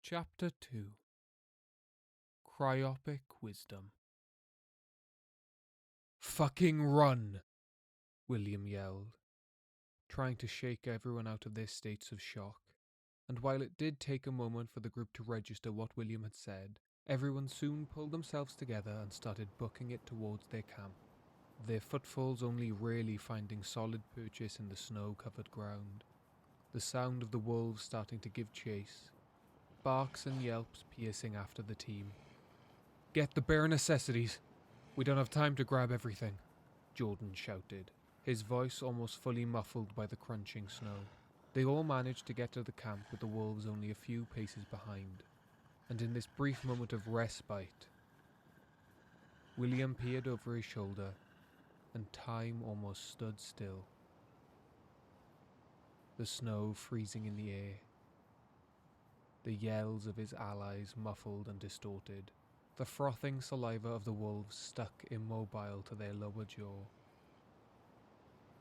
Chapter 2 Cryopic Wisdom. "Fucking run!" William yelled, trying to shake everyone out of their states of shock. And while it did take a moment for the group to register what William had said, everyone soon pulled themselves together and started booking it towards their camp, their footfalls only rarely finding solid purchase in the snow-covered ground. The sound of the wolves starting to give chase, barks and yelps piercing after the team. "Get the bare necessities. We don't have time to grab everything," Jordan shouted, his voice almost fully muffled by the crunching snow. They all managed to get to the camp with the wolves only a few paces behind, and in this brief moment of respite, William peered over his shoulder, and time almost stood still. The snow freezing in the air, the yells of his allies muffled and distorted, the frothing saliva of the wolves stuck immobile to their lower jaw,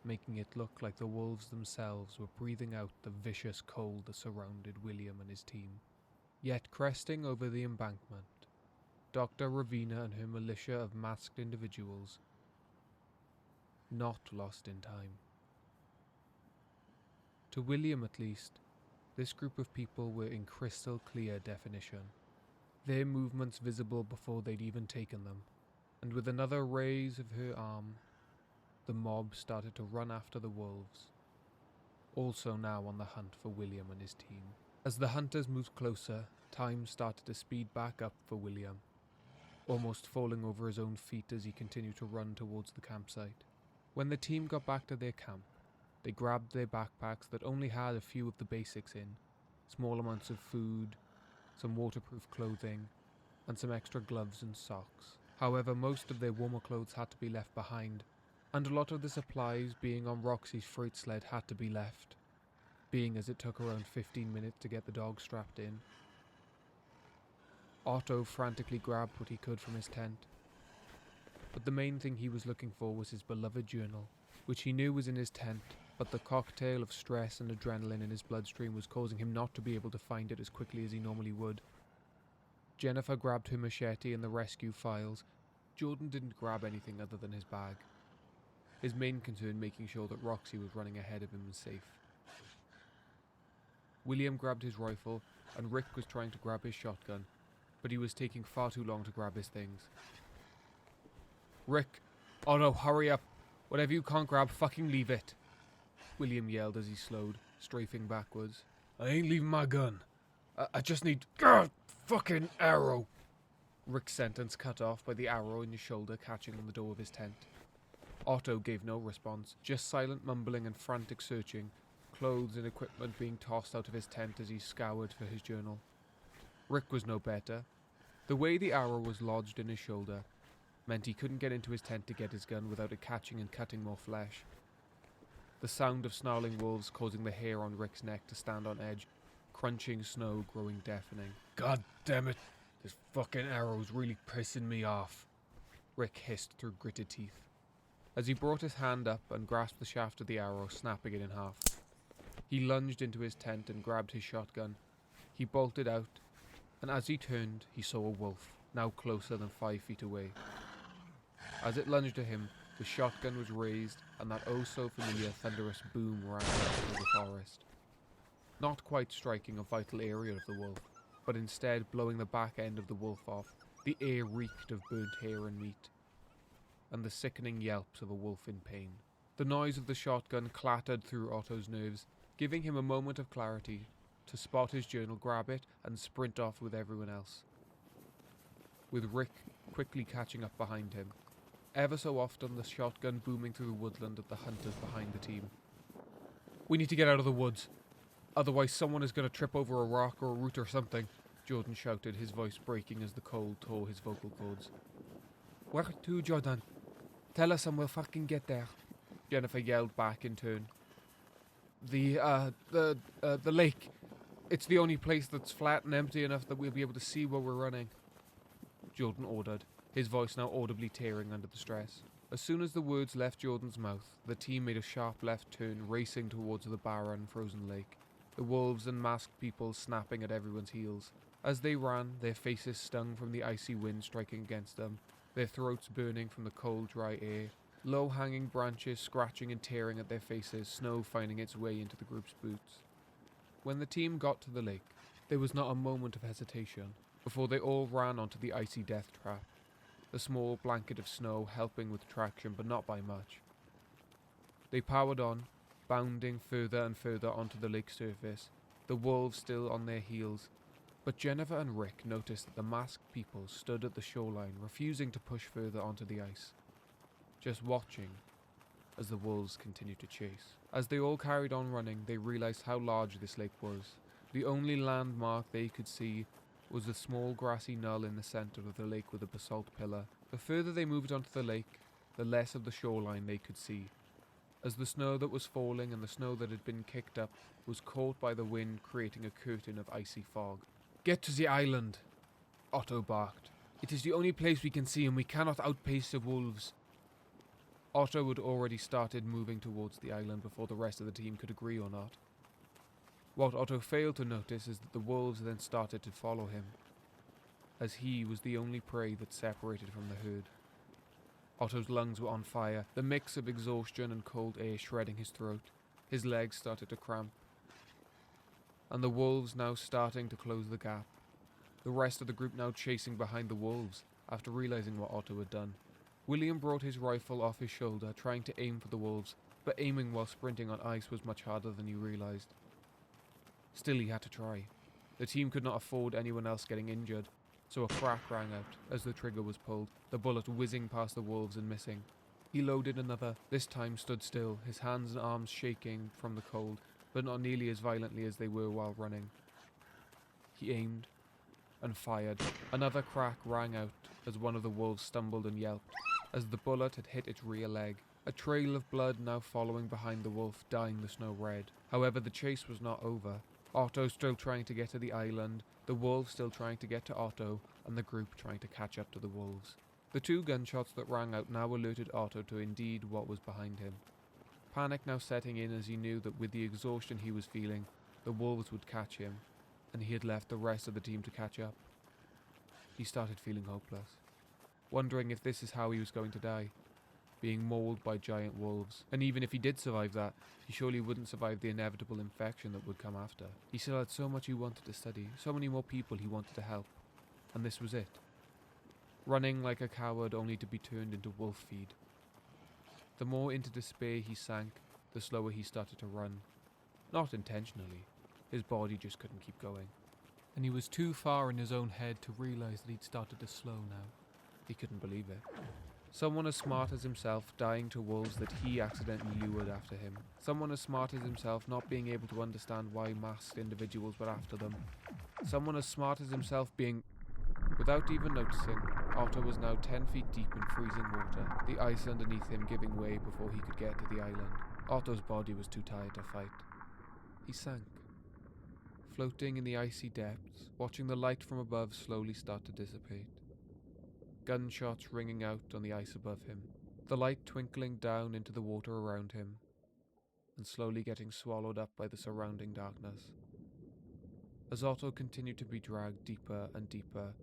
making it look like the wolves themselves were breathing out the vicious cold that surrounded William and his team. Yet cresting over the embankment, Dr. Ravina and her militia of masked individuals, not lost in time. To William at least, this group of people were in crystal clear definition, their movements visible before they'd even taken them, and with another raise of her arm, the mob started to run after the wolves, also now on the hunt for William and his team. As the hunters moved closer, time started to speed back up for William, almost falling over his own feet as he continued to run towards the campsite. When the team got back to their camp, they grabbed their backpacks that only had a few of the basics in, small amounts of food, some waterproof clothing, and some extra gloves and socks. However, most of their warmer clothes had to be left behind, and a lot of the supplies being on Roxy's freight sled had to be left, being as it took around 15 minutes to get the dog strapped in. Otto frantically grabbed what he could from his tent, but the main thing he was looking for was his beloved journal, which he knew was in his tent, but the cocktail of stress and adrenaline in his bloodstream was causing him not to be able to find it as quickly as he normally would. Jennifer grabbed her machete and the rescue files. Jordan didn't grab anything other than his bag, his main concern making sure that Roxy was running ahead of him and safe. William grabbed his rifle, and Rick was trying to grab his shotgun, but he was taking far too long to grab his things. "Rick! Oh no, hurry up! Whatever you can't grab, fucking leave it!" William yelled as he slowed, strafing backwards. "I ain't leaving my gun. I just need... fucking arrow!" Rick's sentence cut off by the arrow in his shoulder catching on the door of his tent. Otto gave no response, just silent mumbling and frantic searching, clothes and equipment being tossed out of his tent as he scoured for his journal. Rick was no better. The way the arrow was lodged in his shoulder meant he couldn't get into his tent to get his gun without it catching and cutting more flesh. The sound of snarling wolves causing the hair on Rick's neck to stand on edge, crunching snow growing deafening. "God damn it, this fucking arrow's really pissing me off," Rick hissed through gritted teeth, as he brought his hand up and grasped the shaft of the arrow, snapping it in half. He lunged into his tent and grabbed his shotgun. He bolted out, and as he turned, he saw a wolf, now closer than 5 feet away. As it lunged at him, the shotgun was raised, and that oh-so-familiar thunderous boom rang out through the forest. Not quite striking a vital area of the wolf, but instead blowing the back end of the wolf off. The air reeked of burnt hair and meat, and the sickening yelps of a wolf in pain. The noise of the shotgun clattered through Otto's nerves, giving him a moment of clarity to spot his journal, grab it, and sprint off with everyone else, with Rick quickly catching up behind him. Ever so often the shotgun booming through the woodland at the hunters behind the team. "We need to get out of the woods, otherwise someone is going to trip over a rock or a root or something," Jordan shouted, his voice breaking as the cold tore his vocal cords. "Where to, Jordan? Tell us and we'll fucking get there," Jennifer yelled back in turn. The lake. It's the only place that's flat and empty enough that we'll be able to see where we're running," Jordan ordered, his voice now audibly tearing under the stress. As soon as the words left Jordan's mouth, the team made a sharp left turn, racing towards the barren, frozen lake, the wolves and masked people snapping at everyone's heels. As they ran, their faces stung from the icy wind striking against them, their throats burning from the cold, dry air, low-hanging branches scratching and tearing at their faces, snow finding its way into the group's boots. When the team got to the lake, there was not a moment of hesitation before they all ran onto the icy death trap, the small blanket of snow helping with traction but not by much. They powered on, bounding further and further onto the lake surface, the wolves still on their heels, but Jennifer and Rick noticed that the masked people stood at the shoreline, refusing to push further onto the ice, just watching as the wolves continued to chase. As they all carried on running, they realized how large this lake was. The only landmark they could see was a small grassy knoll in the center of the lake with a basalt pillar. The further they moved onto the lake, the less of the shoreline they could see, as the snow that was falling and the snow that had been kicked up was caught by the wind, creating a curtain of icy fog. "Get to the island," Otto barked. "It is the only place we can see and we cannot outpace the wolves." Otto had already started moving towards the island before the rest of the team could agree or not. What Otto failed to notice is that the wolves then started to follow him, as he was the only prey that separated from the herd. Otto's lungs were on fire, the mix of exhaustion and cold air shredding his throat. His legs started to cramp, and the wolves now starting to close the gap. The rest of the group now chasing behind the wolves, after realizing what Otto had done. William brought his rifle off his shoulder, trying to aim for the wolves, but aiming while sprinting on ice was much harder than he realized. Still, he had to try. The team could not afford anyone else getting injured, so a crack rang out as the trigger was pulled, the bullet whizzing past the wolves and missing. He loaded another, this time stood still, his hands and arms shaking from the cold, but not nearly as violently as they were while running. He aimed and fired. Another crack rang out as one of the wolves stumbled and yelped, as the bullet had hit its rear leg. A trail of blood now following behind the wolf, dyeing the snow red. However, the chase was not over. Otto still trying to get to the island, the wolves still trying to get to Otto, and the group trying to catch up to the wolves. The two gunshots that rang out now alerted Otto to indeed what was behind him. Panic now setting in as he knew that with the exhaustion he was feeling, the wolves would catch him, and he had left the rest of the team to catch up. He started feeling hopeless, wondering if this is how he was going to die, being mauled by giant wolves. And even if he did survive that, he surely wouldn't survive the inevitable infection that would come after. He still had so much he wanted to study, so many more people he wanted to help, and this was it. Running like a coward only to be turned into wolf feed. The more into despair he sank, the slower he started to run. Not intentionally, his body just couldn't keep going. And he was too far in his own head to realize that he'd started to slow now. He couldn't believe it. Someone as smart as himself dying to wolves that he accidentally lured after him. Someone as smart as himself not being able to understand why masked individuals were after them. Someone as smart as himself being... Without even noticing, Otto was now 10 feet deep in freezing water, the ice underneath him giving way before he could get to the island. Otto's body was too tired to fight. He sank, floating in the icy depths, watching the light from above slowly start to dissipate. Gunshots ringing out on the ice above him, the light twinkling down into the water around him, and slowly getting swallowed up by the surrounding darkness. As Otto continued to be dragged deeper and deeper,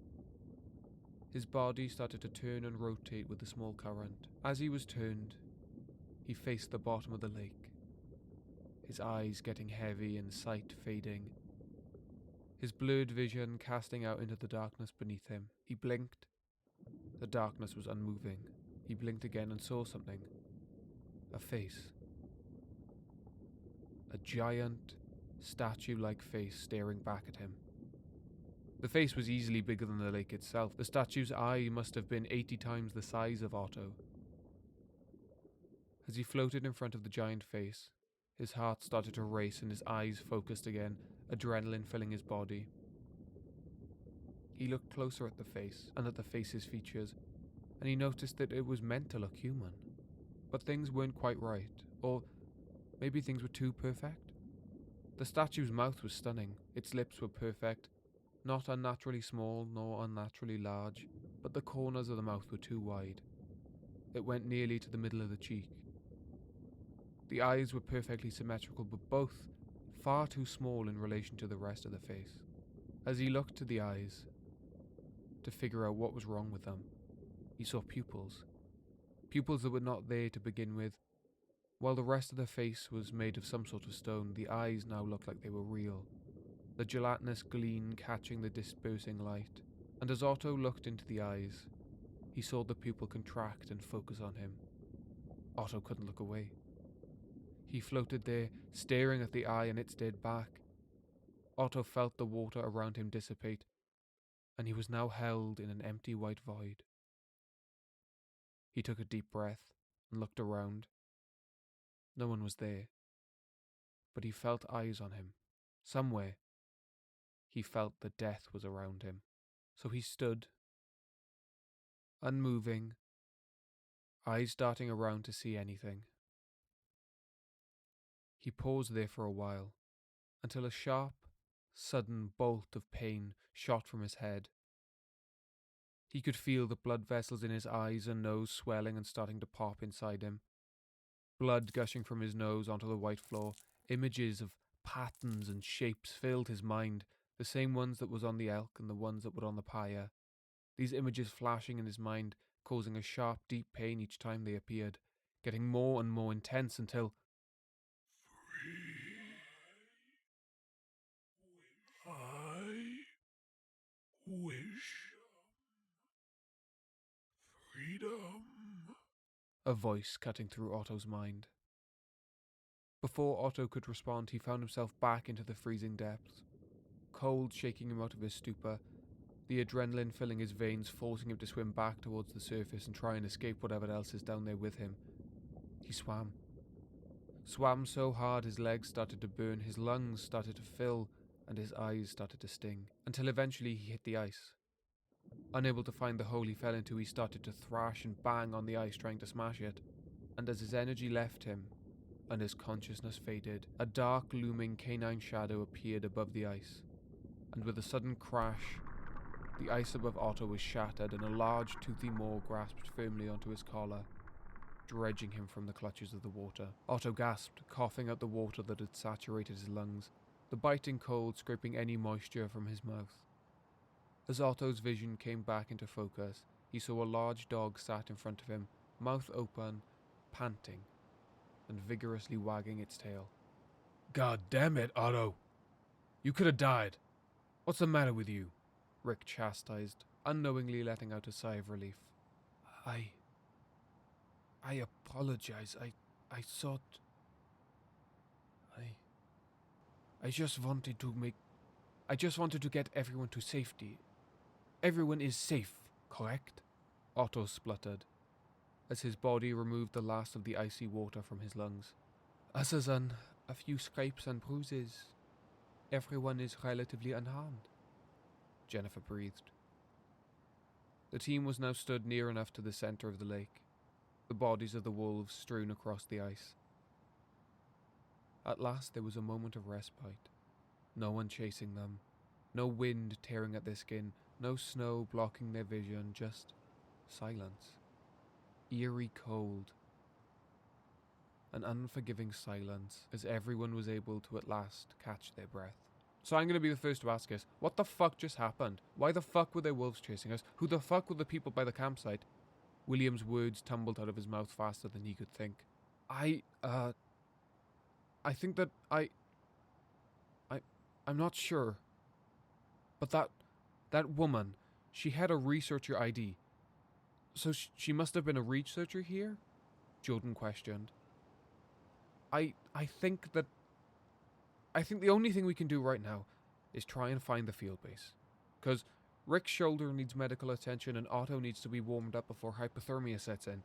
his body started to turn and rotate with the small current. As he was turned, he faced the bottom of the lake, his eyes getting heavy and sight fading, his blurred vision casting out into the darkness beneath him. He blinked. The darkness was unmoving. He blinked again and saw something. A face. A giant, statue-like face staring back at him. The face was easily bigger than the lake itself. The statue's eye must have been 80 times the size of Otto. As he floated in front of the giant face, his heart started to race and his eyes focused again, adrenaline filling his body. He looked closer at the face and at the face's features, and he noticed that it was meant to look human. But things weren't quite right, or maybe things were too perfect. The statue's mouth was stunning, its lips were perfect, not unnaturally small nor unnaturally large, but the corners of the mouth were too wide. It went nearly to the middle of the cheek. The eyes were perfectly symmetrical, but both far too small in relation to the rest of the face. As he looked to the eyes to figure out what was wrong with them, he saw pupils. Pupils that were not there to begin with. While the rest of the face was made of some sort of stone, the eyes now looked like they were real, the gelatinous gleam catching the dispersing light. And as Otto looked into the eyes, he saw the pupil contract and focus on him. Otto couldn't look away. He floated there, staring at the eye, and it stared back. Otto felt the water around him dissipate, and he was now held in an empty white void. He took a deep breath and looked around. No one was there, but he felt eyes on him. Somewhere, he felt that death was around him. So he stood, unmoving, eyes darting around to see anything. He paused there for a while, until a sharp, sudden bolt of pain shot from his head. He could feel the blood vessels in his eyes and nose swelling and starting to pop inside him. Blood gushing from his nose onto the white floor. Images of patterns and shapes filled his mind, the same ones that was on the elk and the ones that were on the pyre. These images flashing in his mind, causing a sharp, deep pain each time they appeared, getting more and more intense until... I wish freedom. A voice cutting through Otto's mind. Before Otto could respond, he found himself back into the freezing depths. Cold shaking him out of his stupor, the adrenaline filling his veins, forcing him to swim back towards the surface and try and escape whatever else is down there with him. He swam. Swam so hard his legs started to burn, his lungs started to fill, and his eyes started to sting, until eventually he hit the ice. Unable to find the hole he fell into, he started to thrash and bang on the ice trying to smash it. And as his energy left him, and his consciousness faded, a dark looming canine shadow appeared above the ice. And with a sudden crash, the ice above Otto was shattered and a large toothy maw grasped firmly onto his collar, dredging him from the clutches of the water. Otto gasped, coughing out the water that had saturated his lungs, the biting cold scraping any moisture from his mouth. As Otto's vision came back into focus, he saw a large dog sat in front of him, mouth open, panting, and vigorously wagging its tail. God damn it, Otto. You could have died. What's the matter with you? Rick chastised, unknowingly letting out a sigh of relief. I apologize. I thought... I just wanted to get everyone to safety. Everyone is safe, correct? Otto spluttered, as his body removed the last of the icy water from his lungs. Other than a few scrapes and bruises, everyone is relatively unharmed, Jennifer breathed. The team was now stood near enough to the center of the lake, the bodies of the wolves strewn across the ice. At last there was a moment of respite. No one chasing them, no wind tearing at their skin, no snow blocking their vision, just silence. Eerie cold. An unforgiving silence, as everyone was able to at last catch their breath. So I'm going to be the first to ask us, what the fuck just happened? Why the fuck were there wolves chasing us? Who the fuck were the people by the campsite? William's words tumbled out of his mouth faster than he could think. I think that I'm not sure. But that woman, she had a researcher ID. So she must have been a researcher here? Jordan questioned. I think the only thing we can do right now is try and find the field base. Because Rick's shoulder needs medical attention and Otto needs to be warmed up before hypothermia sets in.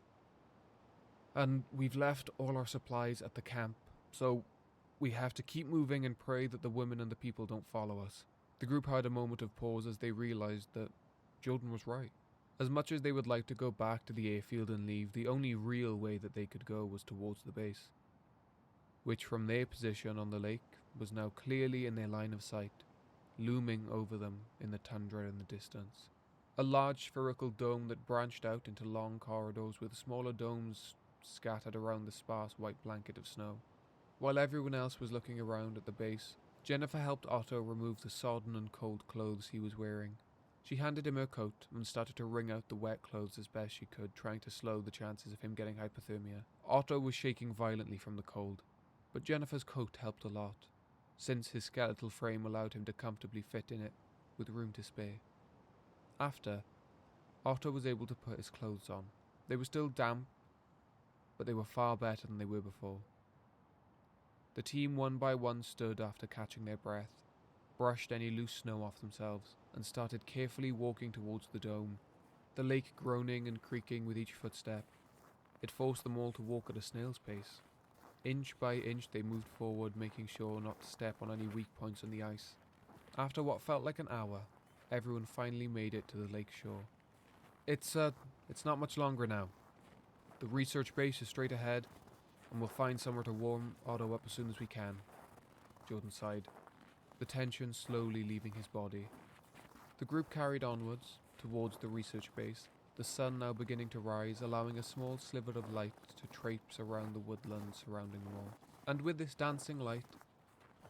And we've left all our supplies at the camp, so we have to keep moving and pray that the women and the people don't follow us. The group had a moment of pause as they realized that Jordan was right. As much as they would like to go back to the airfield and leave, the only real way that they could go was towards the base, which from their position on the lake was now clearly in their line of sight, looming over them in the tundra in the distance. A large spherical dome that branched out into long corridors with smaller domes scattered around the sparse white blanket of snow. While everyone else was looking around at the base, Jennifer helped Otto remove the sodden and cold clothes he was wearing. She handed him her coat and started to wring out the wet clothes as best she could, trying to slow the chances of him getting hypothermia. Otto was shaking violently from the cold, but Jennifer's coat helped a lot, since his skeletal frame allowed him to comfortably fit in it, with room to spare. After, Otto was able to put his clothes on. They were still damp, but they were far better than they were before. The team one by one stood after catching their breath, brushed any loose snow off themselves, and started carefully walking towards the dome, the lake groaning and creaking with each footstep. It forced them all to walk at a snail's pace. Inch by inch they moved forward, making sure not to step on any weak points on the ice. After what felt like an hour, everyone finally made it to the lake shore. It's not much longer now. The research base is straight ahead, and we'll find somewhere to warm Otto up as soon as we can. Jordan sighed, the tension slowly leaving his body. The group carried onwards, towards the research base, the sun now beginning to rise, allowing a small sliver of light to traipse around the woodland surrounding them all. And with this dancing light,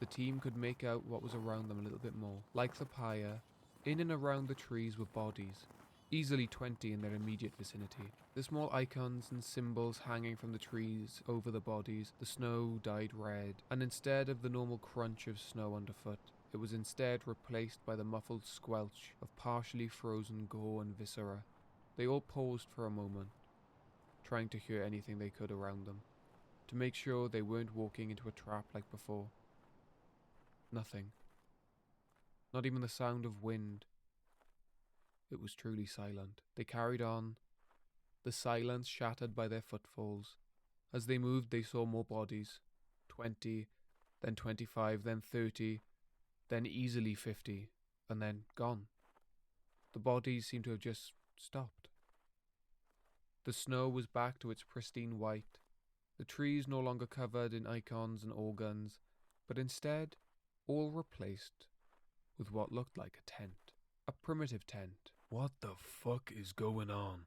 the team could make out what was around them a little bit more. Like the pyre, in and around the trees were bodies, easily 20 in their immediate vicinity. The small icons and symbols hanging from the trees over the bodies, the snow dyed red, and instead of the normal crunch of snow underfoot, it was instead replaced by the muffled squelch of partially frozen gore and viscera. They all paused for a moment, trying to hear anything they could around them, to make sure they weren't walking into a trap like before. Nothing. Not even the sound of wind. It was truly silent. They carried on, the silence shattered by their footfalls. As they moved, they saw more bodies. 20, then 25, then 30, then easily 50, and then gone. The bodies seemed to have just stopped. The snow was back to its pristine white, the trees no longer covered in icons and organs, but instead all replaced with what looked like a tent. A primitive tent. What the fuck is going on?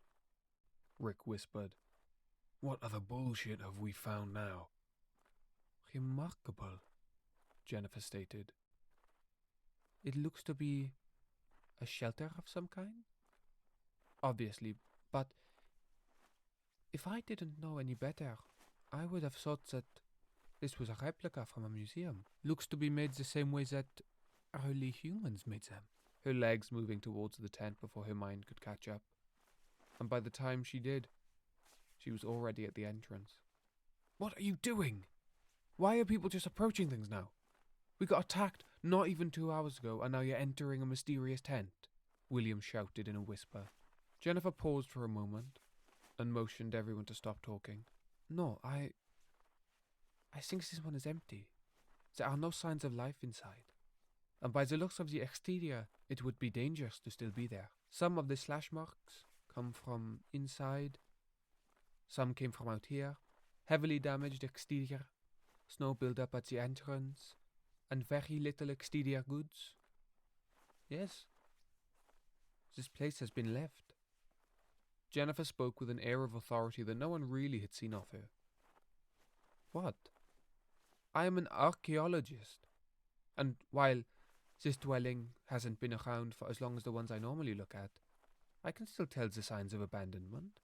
Rick whispered. What other bullshit have we found now? Remarkable, Jennifer stated. It looks to be a shelter of some kind? Obviously, but if I didn't know any better, I would have thought that this was a replica from a museum. Looks to be made the same way that early humans made them. Her legs moving towards the tent before her mind could catch up. And by the time she did, she was already at the entrance. What are you doing? Why are people just approaching things now? We got attacked not even 2 hours ago, and now you're entering a mysterious tent, William shouted in a whisper. Jennifer paused for a moment and motioned everyone to stop talking. No, I think this one is empty. There are no signs of life inside. And by the looks of the exterior, it would be dangerous to still be there. Some of the slash marks come from inside. Some came from out here. Heavily damaged exterior. Snow build-up at the entrance. And very little exterior goods. Yes. This place has been left. Jennifer spoke with an air of authority that no one really had seen of her. What? I am an archaeologist. And while this dwelling hasn't been around for as long as the ones I normally look at, I can still tell the signs of abandonment.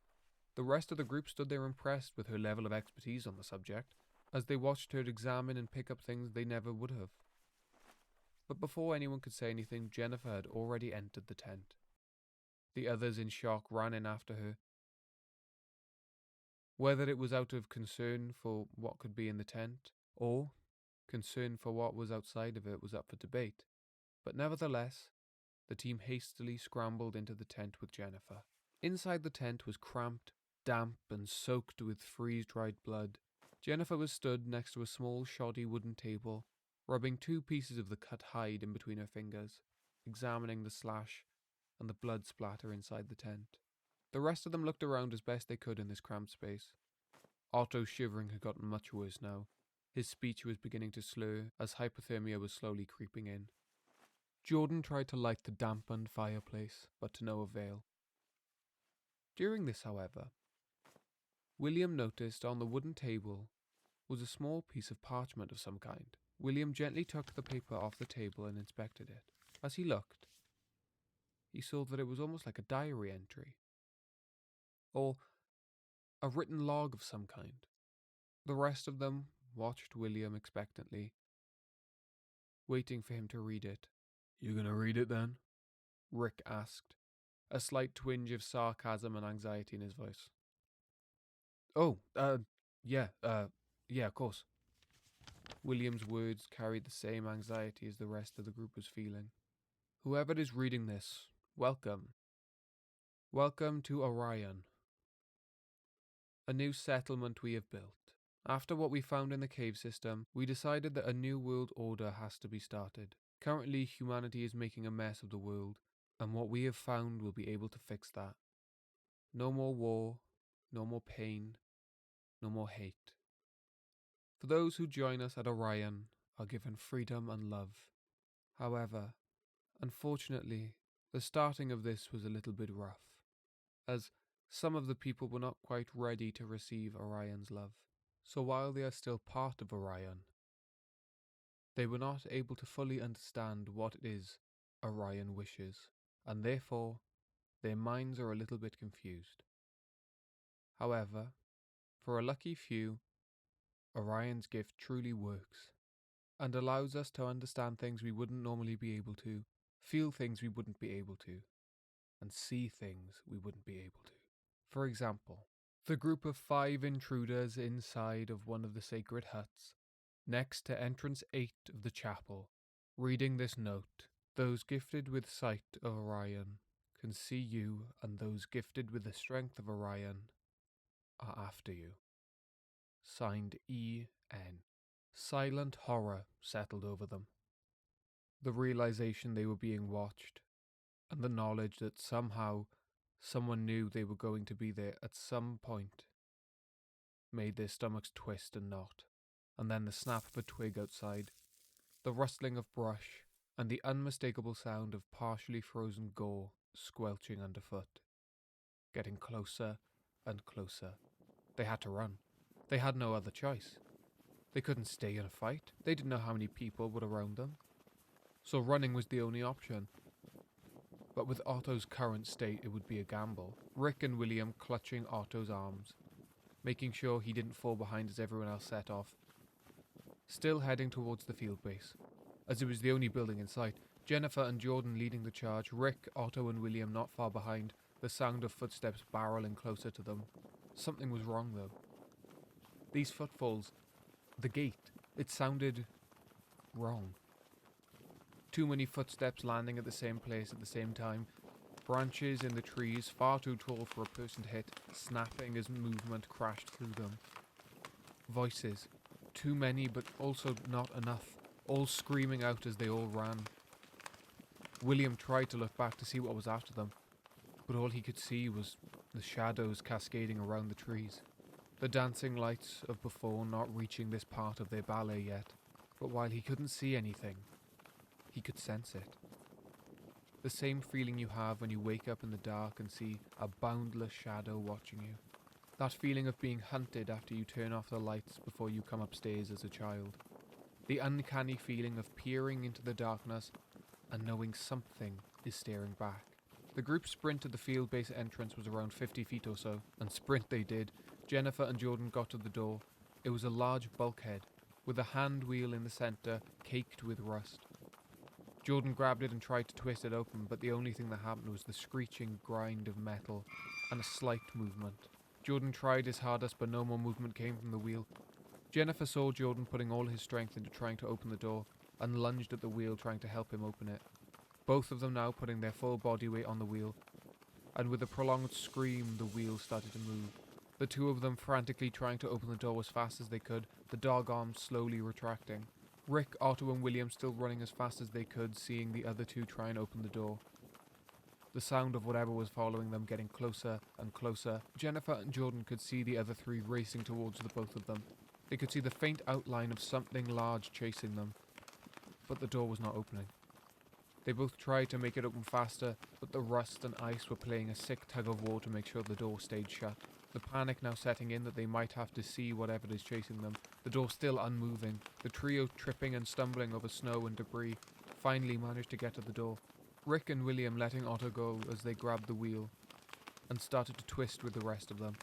The rest of the group stood there impressed with her level of expertise on the subject, as they watched her examine and pick up things they never would have. But before anyone could say anything, Jennifer had already entered the tent. The others in shock ran in after her. Whether it was out of concern for what could be in the tent, or concern for what was outside of it, was up for debate. But nevertheless, the team hastily scrambled into the tent with Jennifer. Inside the tent was cramped, damp, and soaked with freeze-dried blood. Jennifer was stood next to a small, shoddy wooden table, rubbing 2 pieces of the cut hide in between her fingers, examining the slash and the blood splatter inside the tent. The rest of them looked around as best they could in this cramped space. Otto's shivering had gotten much worse now. His speech was beginning to slur as hypothermia was slowly creeping in. Jordan tried to light the dampened fireplace, but to no avail. During this, however, William noticed on the wooden table was a small piece of parchment of some kind. William gently took the paper off the table and inspected it. As he looked, he saw that it was almost like a diary entry, or a written log of some kind. The rest of them watched William expectantly, waiting for him to read it. "You gonna read it then?" Rick asked, a slight twinge of sarcasm and anxiety in his voice. "Oh, yeah, of course." William's words carried the same anxiety as the rest of the group was feeling. "Whoever is reading this, welcome. Welcome to Orion, a new settlement we have built. After what we found in the cave system, we decided that a new world order has to be started. Currently, humanity is making a mess of the world, and what we have found will be able to fix that. No more war, no more pain, no more hate. For those who join us at Orion are given freedom and love. However, unfortunately, the starting of this was a little bit rough, as some of the people were not quite ready to receive Orion's love. So while they are still part of Orion, they were not able to fully understand what it is Orion wishes, and therefore their minds are a little bit confused. However, for a lucky few, Orion's gift truly works, and allows us to understand things we wouldn't normally be able to, feel things we wouldn't be able to, and see things we wouldn't be able to. For example, the group of 5 intruders inside of one of the sacred huts, next to entrance 8 of the chapel, reading this note. Those gifted with sight of Orion can see you, and those gifted with the strength of Orion are after you. Signed E.N. Silent horror settled over them. The realization they were being watched, and the knowledge that somehow someone knew they were going to be there at some point, made their stomachs twist and knot. And then the snap of a twig outside, the rustling of brush, and the unmistakable sound of partially frozen gore squelching underfoot. Getting closer and closer. They had to run. They had no other choice. They couldn't stay in a fight. They didn't know how many people were around them. So running was the only option. But with Otto's current state, it would be a gamble. Rick and William clutching Otto's arms, making sure he didn't fall behind as everyone else set off. Still heading towards the field base, as it was the only building in sight. Jennifer and Jordan leading the charge, Rick, Otto and William not far behind, the sound of footsteps barreling closer to them. Something was wrong though. These footfalls, the gate, it sounded wrong. Too many footsteps landing at the same place at the same time. Branches in the trees, far too tall for a person to hit, snapping as movement crashed through them. Voices, too many but also not enough, all screaming out as they all ran. William tried to look back to see what was after them, but all he could see was the shadows cascading around the trees. The dancing lights of before not reaching this part of their ballet yet, but while he couldn't see anything, he could sense it. The same feeling you have when you wake up in the dark and see a boundless shadow watching you. That feeling of being hunted after you turn off the lights before you come upstairs as a child. The uncanny feeling of peering into the darkness and knowing something is staring back. The group's sprint to the field base entrance was around 50 feet or so, and sprint they did. Jennifer and Jordan got to the door. It was a large bulkhead, with a hand wheel in the center, caked with rust. Jordan grabbed it and tried to twist it open, but the only thing that happened was the screeching grind of metal and a slight movement. Jordan tried his hardest, but no more movement came from the wheel. Jennifer saw Jordan putting all his strength into trying to open the door, and lunged at the wheel trying to help him open it. Both of them now putting their full body weight on the wheel, and with a prolonged scream the wheel started to move. The two of them frantically trying to open the door as fast as they could, the dog arms slowly retracting. Rick, Otto and William still running as fast as they could, seeing the other two try and open the door. The sound of whatever was following them getting closer and closer. Jennifer and Jordan could see the other three racing towards the both of them. They could see the faint outline of something large chasing them, but the door was not opening. They both tried to make it open faster, but the rust and ice were playing a sick tug of war to make sure the door stayed shut. the panic now setting in that they might have to see whatever is chasing them, the door still unmoving. The trio, tripping and stumbling over snow and debris, finally managed to get to the door. Rick and William letting Otto go as they grabbed the wheel and started to twist with the rest of them.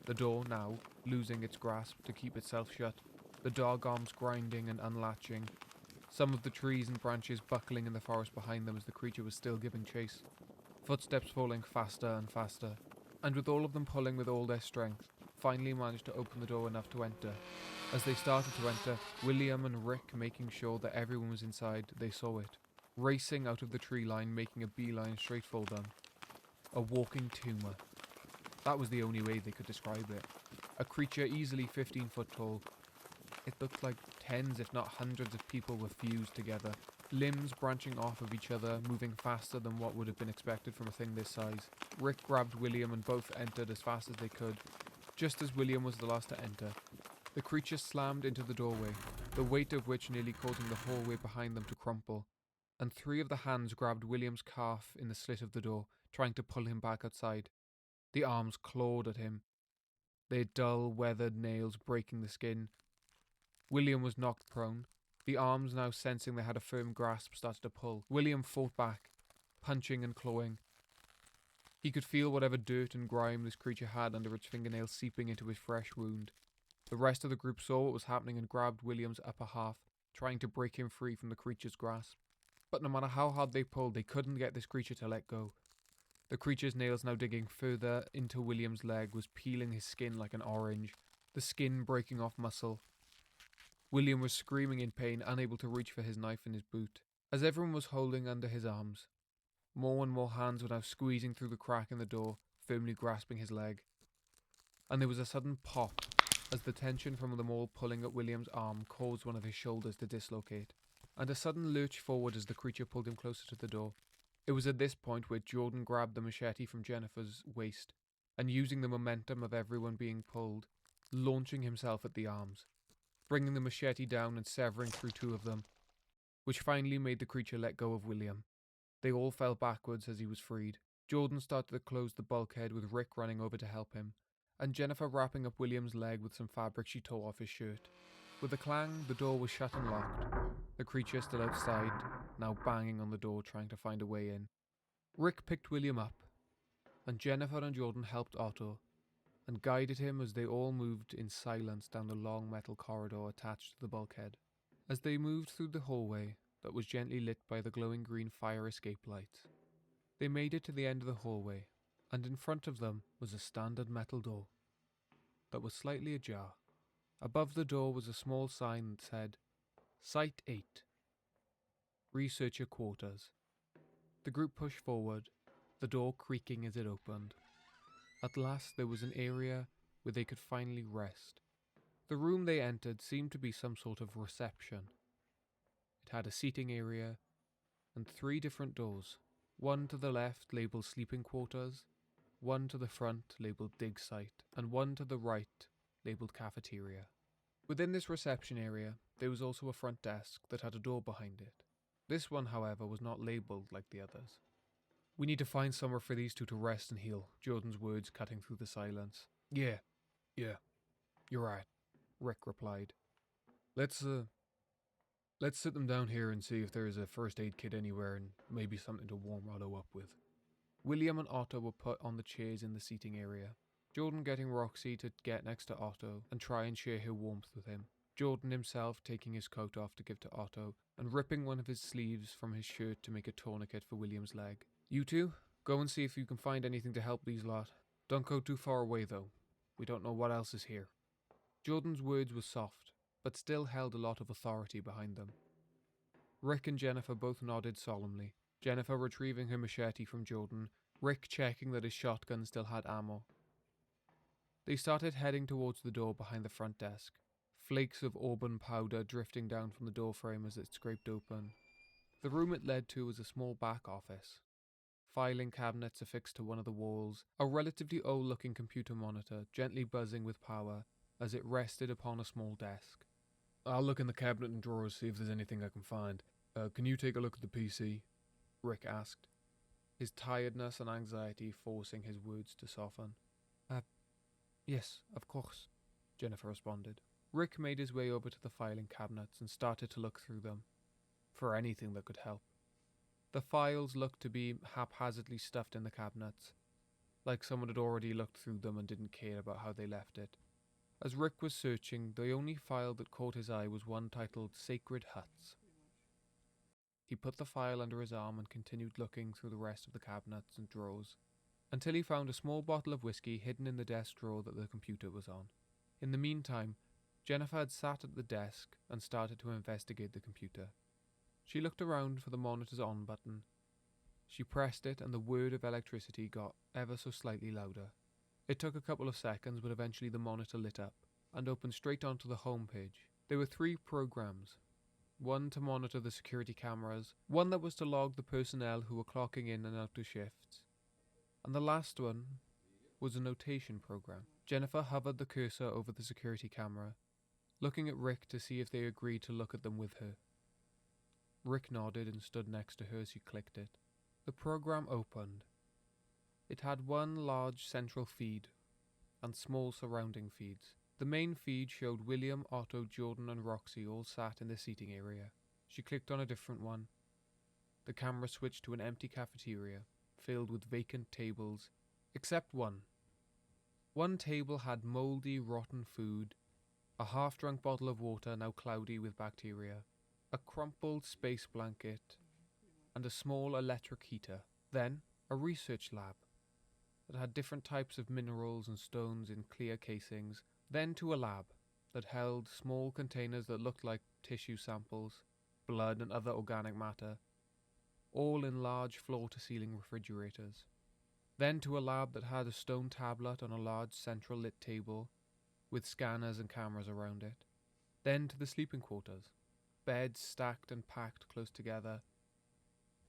The door now losing its grasp to keep itself shut, the dog arms grinding and unlatching, some of the trees and branches buckling in the forest behind them as the creature was still giving chase. Footsteps falling faster and faster, and with all of them pulling with all their strength, finally managed to open the door enough to enter. As they started to enter, William and Rick making sure that everyone was inside, they saw it, racing out of the tree line, making a beeline straight for them. A walking tumor. That was the only way they could describe it. A creature easily 15 foot tall. It looked like tens if not hundreds of people were fused together, limbs branching off of each other, moving faster than what would have been expected from a thing this size. Rick grabbed William and both entered as fast as they could. Just as William was the last to enter, the creature slammed into the doorway, the weight of which nearly causing the hallway behind them to crumple, and three of the hands grabbed William's calf in the slit of the door, trying to pull him back outside. The arms clawed at him, their dull, weathered nails breaking the skin. William was knocked prone. The arms, now sensing they had a firm grasp, started to pull. William fought back, punching and clawing. He could feel whatever dirt and grime this creature had under its fingernails seeping into his fresh wound. The rest of the group saw what was happening and grabbed William's upper half, trying to break him free from the creature's grasp. But no matter how hard they pulled, they couldn't get this creature to let go. The creature's nails, now digging further into William's leg, was peeling his skin like an orange, the skin breaking off muscle. William was screaming in pain, unable to reach for his knife in his boot. As everyone was holding under his arms, more and more hands were now squeezing through the crack in the door, firmly grasping his leg. And there was a sudden pop as the tension from them all pulling at William's arm caused one of his shoulders to dislocate, and a sudden lurch forward as the creature pulled him closer to the door. It was at this point where Jordan grabbed the machete from Jennifer's waist, and using the momentum of everyone being pulled, launching himself at the arms, bringing the machete down and severing through two of them, which finally made the creature let go of William. They all fell backwards as he was freed. Jordan started to close the bulkhead with Rick running over to help him, and Jennifer wrapping up William's leg with some fabric she tore off his shirt. With a clang, the door was shut and locked, the creature still outside, now banging on the door trying to find a way in. Rick picked William up, and Jennifer and Jordan helped Otto, and guided him as they all moved in silence down the long metal corridor attached to the bulkhead. As they moved through the hallway that was gently lit by the glowing green fire escape lights, they made it to the end of the hallway, and in front of them was a standard metal door that was slightly ajar. Above the door was a small sign that said, Site 8, Researcher Quarters. The group pushed forward, the door creaking as it opened. At last there was an area where they could finally rest. The room they entered seemed to be some sort of reception. It had a seating area and 3 different doors. One to the left labelled Sleeping Quarters, one to the front labelled Dig Site, and one to the right labelled Cafeteria. Within this reception area, there was also a front desk that had a door behind it. This one, however, was not labelled like the others. We need to find somewhere for these two to rest and heal, Jordan's words cutting through the silence. Yeah, you're right, Rick replied. Let's sit them down here and see if there is a first aid kit anywhere and maybe something to warm Otto up with. William and Otto were put on the chairs in the seating area, Jordan getting Roxy to get next to Otto and try and share her warmth with him. Jordan himself taking his coat off to give to Otto and ripping one of his sleeves from his shirt to make a tourniquet for William's leg. You two, go and see if you can find anything to help these lot. Don't go too far away though. We don't know what else is here. Jordan's words were soft, but still held a lot of authority behind them. Rick and Jennifer both nodded solemnly, Jennifer retrieving her machete from Jordan, Rick checking that his shotgun still had ammo. They started heading towards the door behind the front desk, flakes of auburn powder drifting down from the doorframe as it scraped open. The room it led to was a small back office. Filing cabinets affixed to one of the walls, a relatively old-looking computer monitor gently buzzing with power as it rested upon a small desk. I'll look in the cabinet and drawers, see if there's anything I can find. Can you take a look at the PC? Rick asked, his tiredness and anxiety forcing his words to soften. Yes, of course, Jennifer responded. Rick made his way over to the filing cabinets and started to look through them, for anything that could help. The files looked to be haphazardly stuffed in the cabinets, like someone had already looked through them and didn't care about how they left it. As Rick was searching, the only file that caught his eye was one titled Sacred Huts. He put the file under his arm and continued looking through the rest of the cabinets and drawers, until he found a small bottle of whiskey hidden in the desk drawer that the computer was on. In the meantime, Jennifer had sat at the desk and started to investigate the computer. She looked around for the monitor's on button. She pressed it and the whir of electricity got ever so slightly louder. It took a couple of seconds, but eventually the monitor lit up and opened straight onto the home page. There were 3 programs. One to monitor the security cameras, one that was to log the personnel who were clocking in and out of shifts, and the last one was a notation program. Jennifer hovered the cursor over the security camera, looking at Rick to see if they agreed to look at them with her. Rick nodded and stood next to her as she clicked it. The program opened. It had one large central feed and small surrounding feeds. The main feed showed William, Otto, Jordan and Roxy all sat in the seating area. She clicked on a different one. The camera switched to an empty cafeteria, filled with vacant tables, except one. One table had mouldy, rotten food, a half-drunk bottle of water now cloudy with bacteria, a crumpled space blanket, and a small electric heater. Then, a research lab that had different types of minerals and stones in clear casings, then to a lab that held small containers that looked like tissue samples, blood and other organic matter, all in large floor-to-ceiling refrigerators. Then to a lab that had a stone tablet on a large central lit table with scanners and cameras around it. Then to the sleeping quarters, beds stacked and packed close together.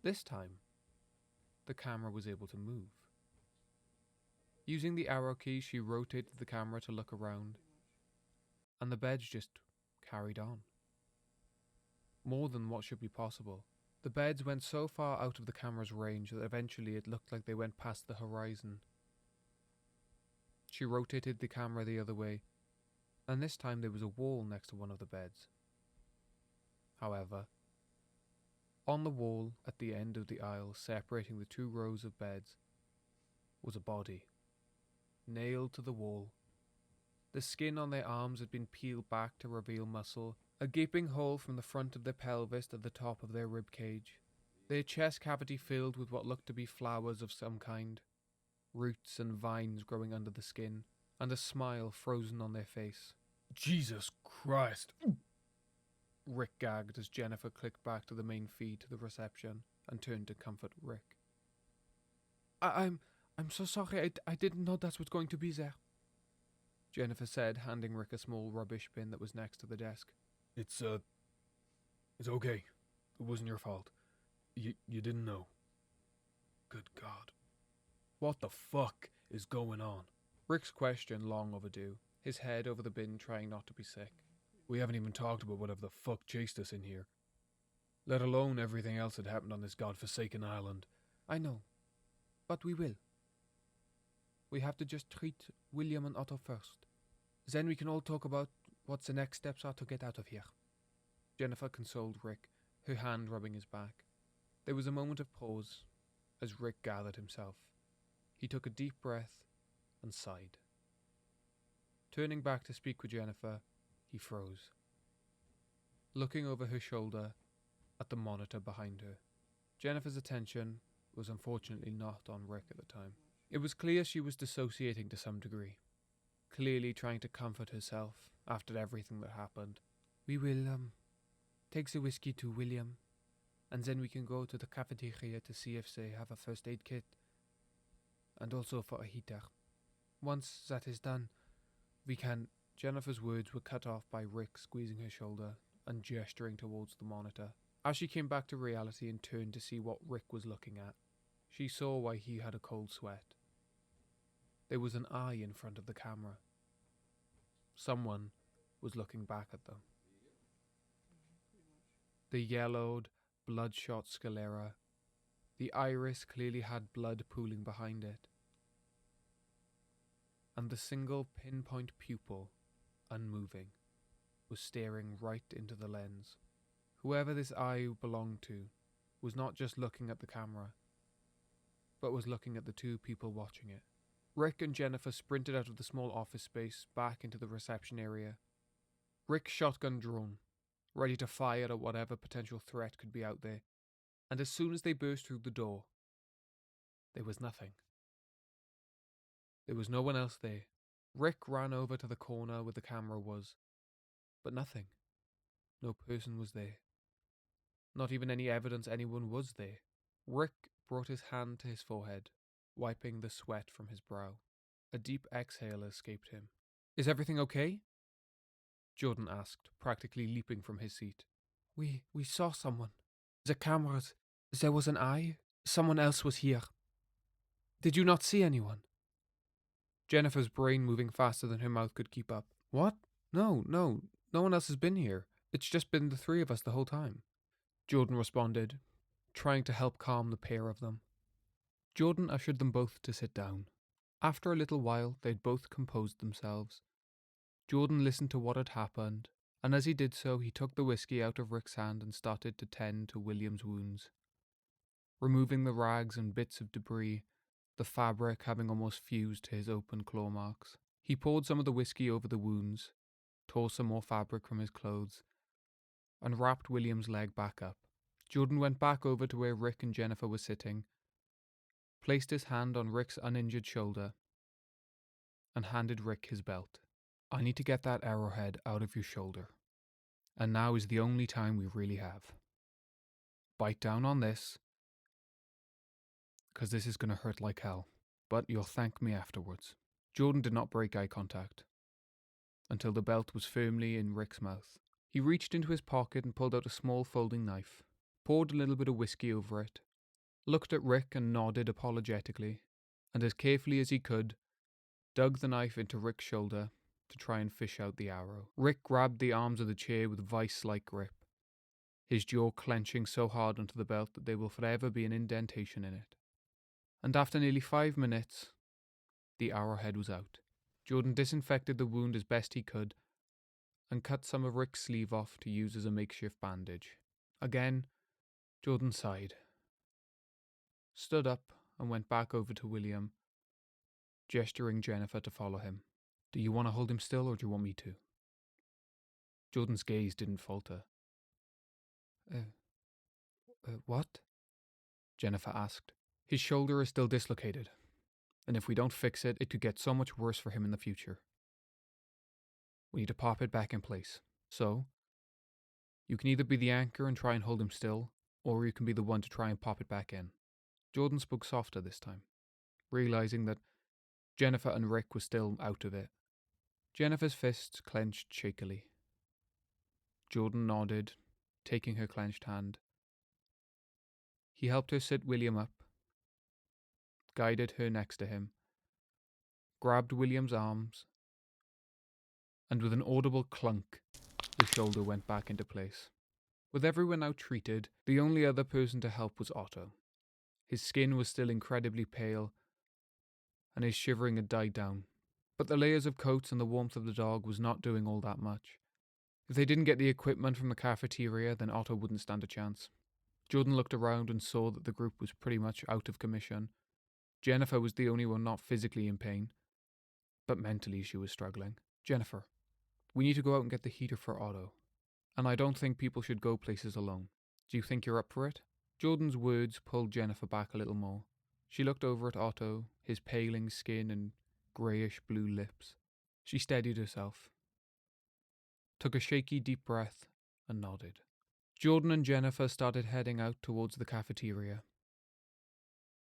This time, the camera was able to move. Using the arrow key, she rotated the camera to look around, and the beds just carried on. More than what should be possible. The beds went so far out of the camera's range that eventually it looked like they went past the horizon. She rotated the camera the other way, and this time there was a wall next to one of the beds. However, on the wall at the end of the aisle separating the 2 rows of beds was a body, nailed to the wall. The skin on their arms had been peeled back to reveal muscle, a gaping hole from the front of their pelvis to the top of their rib cage, their chest cavity filled with what looked to be flowers of some kind, roots and vines growing under the skin, and a smile frozen on their face. Jesus Christ. Rick gagged as Jennifer clicked back to the main feed to the reception and turned to comfort Rick. I'm so sorry, I didn't know that was going to be there, Jennifer said, handing Rick a small rubbish bin that was next to the desk. It's okay. It wasn't your fault. You didn't know. Good God. What the fuck is going on? Rick's question long overdue, his head over the bin trying not to be sick. We haven't even talked about whatever the fuck chased us in here. Let alone everything else that happened on this godforsaken island. I know. But we will. We have to just treat William and Otto first. Then we can all talk about what the next steps are to get out of here. Jennifer consoled Rick, her hand rubbing his back. There was a moment of pause as Rick gathered himself. He took a deep breath and sighed. Turning back to speak with Jennifer, he froze, looking over her shoulder at the monitor behind her. Jennifer's attention was unfortunately not on Rick at the time. It was clear she was dissociating to some degree, clearly trying to comfort herself after everything that happened. We will, take the whiskey to William, and then we can go to the cafeteria to see if they have a first aid kit, and also for a heater. Once that is done, we can... Jennifer's words were cut off by Rick squeezing her shoulder and gesturing towards the monitor. As she came back to reality and turned to see what Rick was looking at, she saw why he had a cold sweat. There was an eye in front of the camera. Someone was looking back at them. The yellowed, bloodshot sclera. The iris clearly had blood pooling behind it. and the single pinpoint pupil, unmoving, was staring right into the lens. Whoever this eye belonged to was not just looking at the camera, but was looking at the two people watching it. Rick and Jennifer sprinted out of the small office space back into the reception area. Rick shotgun drawn, ready to fire at whatever potential threat could be out there, and as soon as they burst through the door, there was nothing. There was no one else there. Rick ran over to the corner where the camera was, but nothing. No person was there. Not even any evidence anyone was there. Rick brought his hand to his forehead, wiping the sweat from his brow. A deep exhale escaped him. "Is everything okay?" Jordan asked, practically leaping from his seat. We saw someone. The cameras. There was an eye. Someone else was here. Did you not see anyone? Jennifer's brain moving faster than her mouth could keep up. What? No one else has been here. It's just been the three of us the whole time. Jordan responded, trying to help calm the pair of them. Jordan ushered them both to sit down. After a little while, they'd both composed themselves. Jordan listened to what had happened, and as he did so, he took the whiskey out of Rick's hand and started to tend to William's wounds, removing the rags and bits of debris, the fabric having almost fused to his open claw marks. He poured some of the whiskey over the wounds, tore some more fabric from his clothes, and wrapped William's leg back up. Jordan went back over to where Rick and Jennifer were sitting, placed his hand on Rick's uninjured shoulder, and handed Rick his belt. I need to get that arrowhead out of your shoulder, and now is the only time we really have. Bite down on this, because this is going to hurt like hell, but you'll thank me afterwards. Jordan did not break eye contact until the belt was firmly in Rick's mouth. He reached into his pocket and pulled out a small folding knife, poured a little bit of whiskey over it, looked at Rick and nodded apologetically, and as carefully as he could, dug the knife into Rick's shoulder to try and fish out the arrow. Rick grabbed the arms of the chair with vice-like grip, his jaw clenching so hard onto the belt that there will forever be an indentation in it. And after nearly 5 minutes, the arrowhead was out. Jordan disinfected the wound as best he could and cut some of Rick's sleeve off to use as a makeshift bandage. Again, Jordan sighed, stood up and went back over to William, gesturing Jennifer to follow him. Do you want to hold him still or do you want me to? Jordan's gaze didn't falter. What? Jennifer asked. His shoulder is still dislocated, and if we don't fix it, it could get so much worse for him in the future. We need to pop it back in place. So, you can either be the anchor and try and hold him still, or you can be the one to try and pop it back in. Jordan spoke softer this time, realizing that Jennifer and Rick were still out of it. Jennifer's fists clenched shakily. Jordan nodded, taking her clenched hand. He helped her sit William up, guided her next to him, grabbed William's arms, and with an audible clunk, the shoulder went back into place. With everyone now treated, the only other person to help was Otto. His skin was still incredibly pale, and his shivering had died down. But the layers of coats and the warmth of the dog was not doing all that much. If they didn't get the equipment from the cafeteria, then Otto wouldn't stand a chance. Jordan looked around and saw that the group was pretty much out of commission. Jennifer was the only one not physically in pain, but mentally she was struggling. Jennifer, we need to go out and get the heater for Otto. And I don't think people should go places alone. Do you think you're up for it? Jordan's words pulled Jennifer back a little more. She looked over at Otto, his paling skin and greyish-blue lips. She steadied herself, took a shaky deep breath, and nodded. Jordan and Jennifer started heading out towards the cafeteria,